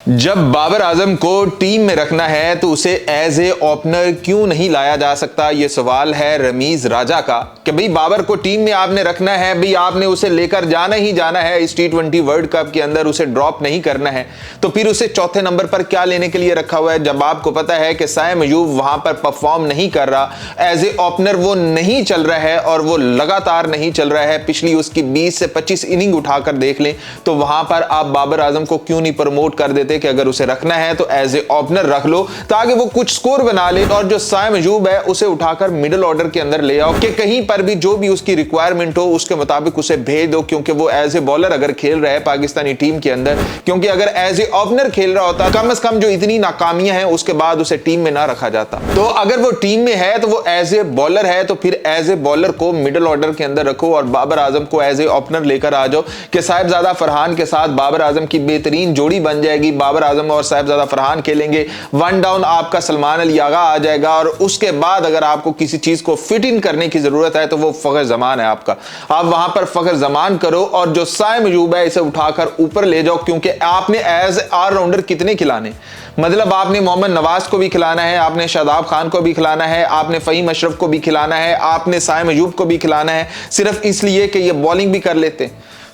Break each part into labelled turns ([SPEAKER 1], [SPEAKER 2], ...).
[SPEAKER 1] जब बाबर आजम को टीम में रखना है तो उसे एज ए ओपनर क्यों नहीं लाया जा सकता, यह सवाल है रमीज राजा का कि भाई बाबर को टीम में आपने रखना है, भाई आपने उसे लेकर जाना ही जाना है इस T20 वर्ल्ड कप के अंदर, उसे ड्रॉप नहीं करना है, तो फिर उसे चौथे नंबर पर क्या लेने के लिए रखा हुआ है जब आपको पता है कि साइम अयूब वहां पर परफॉर्म नहीं कर रहा, एज ए ओपनर वो नहीं चल रहा है और वो लगातार नहीं चल रहा है। पिछली उसकी 20 से 25 इनिंग उठाकर देख लें तो वहां पर आप बाबर आजम को क्यों नहीं प्रमोट कर देते कि अगर उसे रखना है तो एज ए ओपनर रख लो ताकि वो कुछ स्कोर बना ले, और जो साइम अयूब है उसे उठाकर मिडिल ऑर्डर के अंदर ले आओ कि कहीं पर भी जो भी उसकी रिक्वायरमेंट हो उसके मुताबिक उसे भेज दो, क्योंकि वो एज ए बॉलर अगर खेल रहा है पाकिस्तानी टीम के अंदर, क्योंकि अगर एज ए ओपनर खेल रहा होता कम से कम जो इतनी नाकामियां हैं उसके बाद उसे टीम में ना रखा जाता। तो अगर वो टीम में है तो वो एज ए बॉलर है, तो फिर एज ए बॉलर को मिडिल ऑर्डर के अंदर रखो और बाबर आजम को एज ए ओपनर लेकर आ जाओ कि साहिबजादा फरहान के साथ बाबर आजम की बेहतरीन जोड़ी बन जाएगी। बाबर आजम और साहिबजादा फरहान खेलेंगे, वन डाउन आपका सलमान अली आगा आ जाएगा, और उसके बाद अगर आपको किसी चीज को फिट इन करने की जरूरत है तो वो फखर जमान है आपका, आप वहां पर फखर जमान करो और जो साइम अयूब है इसे उठाकर ऊपर ले जाओ, क्योंकि आपने एज ऑलराउंडर कितने खिलाने, मतलब आपने मोहम्मद नवाज को भी खिलाना है, आपने शादाब खान को भी खिलाना है, आपने फहीम अशरफ को भी खिलाना है, आपने साइम अयूब को भी खिलाना है, सिर्फ इसलिए कि ये बॉलिंग भी कर लेते।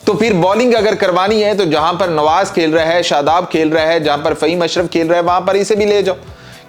[SPEAKER 1] तो फिर बॉलिंग अगर करवानी है तो जहां पर नवाज खेल रहा है, शादाब खेल रहा है, जहां पर फहीम अशरफ खेल रहा है वहां पर इसे भी ले जाओ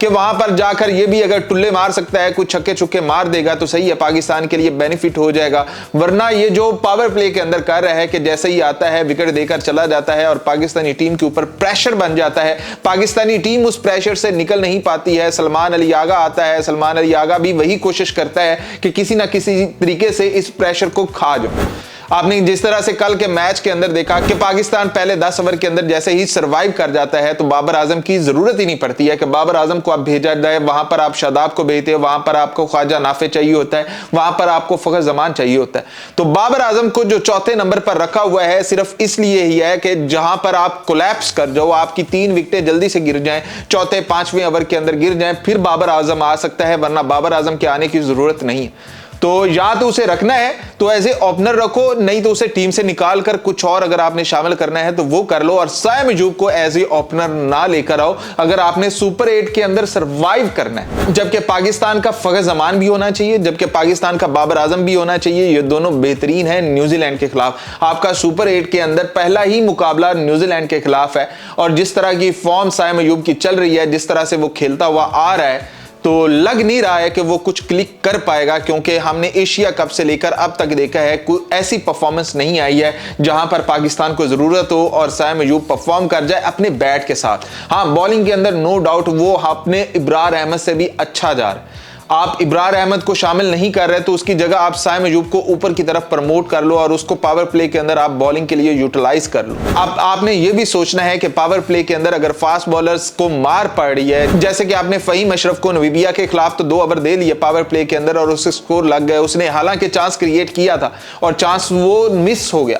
[SPEAKER 1] कि वहां पर जाकर ये भी अगर टुल्ले मार सकता है, कुछ छक्के चुक्के मार देगा तो सही है, पाकिस्तान के लिए बेनिफिट हो जाएगा। वरना ये जो पावर प्ले के अंदर कर रहा है कि जैसे ही आता है विकेट देकर चला जाता है और पाकिस्तानी टीम के ऊपर प्रेशर बन जाता है, पाकिस्तानी टीम उस प्रेशर से निकल नहीं पाती है। सलमान अली आगा आता है, सलमान अली आगा भी वही कोशिश करता है कि किसी ना किसी तरीके से इस प्रेशर को खा जाओ। आपने जिस तरह से कल के मैच के अंदर देखा कि पाकिस्तान पहले 10 ओवर के अंदर जैसे ही सरवाइव कर जाता है तो बाबर आजम की जरूरत ही नहीं पड़ती है कि बाबर आजम को आप भेजा जाए, वहां पर आप शादाब को भेजते हो, वहां पर आपको ख्वाजा नाफे चाहिए होता है, वहां पर आपको फखर जमान चाहिए होता है। तो बाबर आजम को जो चौथे नंबर पर रखा हुआ है सिर्फ इसलिए ही है कि जहां पर आप कोलैप्स कर जाओ, आपकी 3 विकेटें जल्दी से गिर जाएं, चौथे 5वें ओवर के अंदर गिर जाएं, फिर बाबर आजम आ सकता है, वरना बाबर आजम के आने की जरूरत नहीं है। तो या तो उसे रखना है तो एज ए ओपनर रखो, नहीं तो उसे टीम से निकाल कर कुछ और अगर आपने शामिल करना है तो वो कर लो, और साइम अयूब को एज ए ओपनर ना लेकर आओ अगर आपने सुपर 8 के अंदर सरवाइव करना है। जबकि पाकिस्तान का फखर जमान भी होना चाहिए, जबकि पाकिस्तान का बाबर आजम भी होना चाहिए, ये दोनों बेहतरीन है न्यूजीलैंड के खिलाफ। आपका सुपर 8 के अंदर पहला ही मुकाबला न्यूजीलैंड के खिलाफ है, और जिस तरह की फॉर्म साइम अयूब की चल रही है, जिस तरह से वो खेलता हुआ आ रहा है, तो लग नहीं रहा है कि वो कुछ क्लिक कर पाएगा, क्योंकि हमने एशिया कप से लेकर अब तक देखा है कोई ऐसी परफॉर्मेंस नहीं आई है जहां पर पाकिस्तान को जरूरत हो और साइम अयूब परफॉर्म कर जाए अपने बैट के साथ। हाँ, बॉलिंग के अंदर नो डाउट वो अपने इब्रार अहमद से भी अच्छा जा रहा है। आप इब्रार अहमद को शामिल नहीं कर रहे तो उसकी जगह आप साइम अयूब को ऊपर की तरफ प्रमोट कर लो और उसको पावर प्ले के अंदर आप बॉलिंग के लिए यूटिलाइज कर लो। अब आपने ये भी सोचना है कि पावर प्ले के अंदर अगर फास्ट बॉलर्स को मार पड़ रही है, जैसे कि आपने फहीम अशरफ को नमीबिया के खिलाफ तो 2 ओवर दे लिए पावर प्ले के अंदर और उससे स्कोर लग गए, उसने हालांकि चांस क्रिएट किया था और चांस वो मिस हो गया,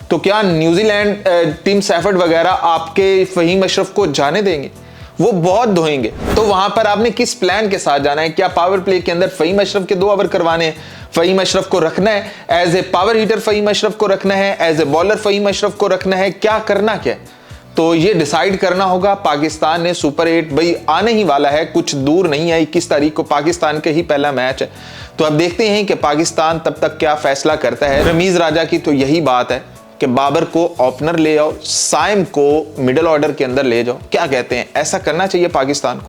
[SPEAKER 1] तो क्या न्यूजीलैंड टीम सैफर्ड वगैरह आपके फहीम अशरफ को जाने देंगे? वो बहुत धोएंगे। तो वहां पर आपने किस प्लान के साथ जाना है? क्या पावर प्ले के अंदर फहीम अशरफ के 2 ओवर करवाने हैं, फहीम अशरफ को रखना है, as a power hitter Faheem Ashraf को रखना है, as a bowler Faheem Ashraf को रखना है, क्या करना क्या है? तो ये डिसाइड करना होगा। पाकिस्तान ने सुपर 8 भाई आने ही वाला है, कुछ दूर नहीं है, 21 तारीख को पाकिस्तान के ही पहला मैच है। तो अब देखते हैं कि पाकिस्तान तब तक क्या फैसला करता है। रमीज राजा की तो यही बात है कि बाबर को ओपनर ले आओ, साइम को मिडिल ऑर्डर के अंदर ले जाओ। क्या कहते हैं, ऐसा करना चाहिए पाकिस्तान को?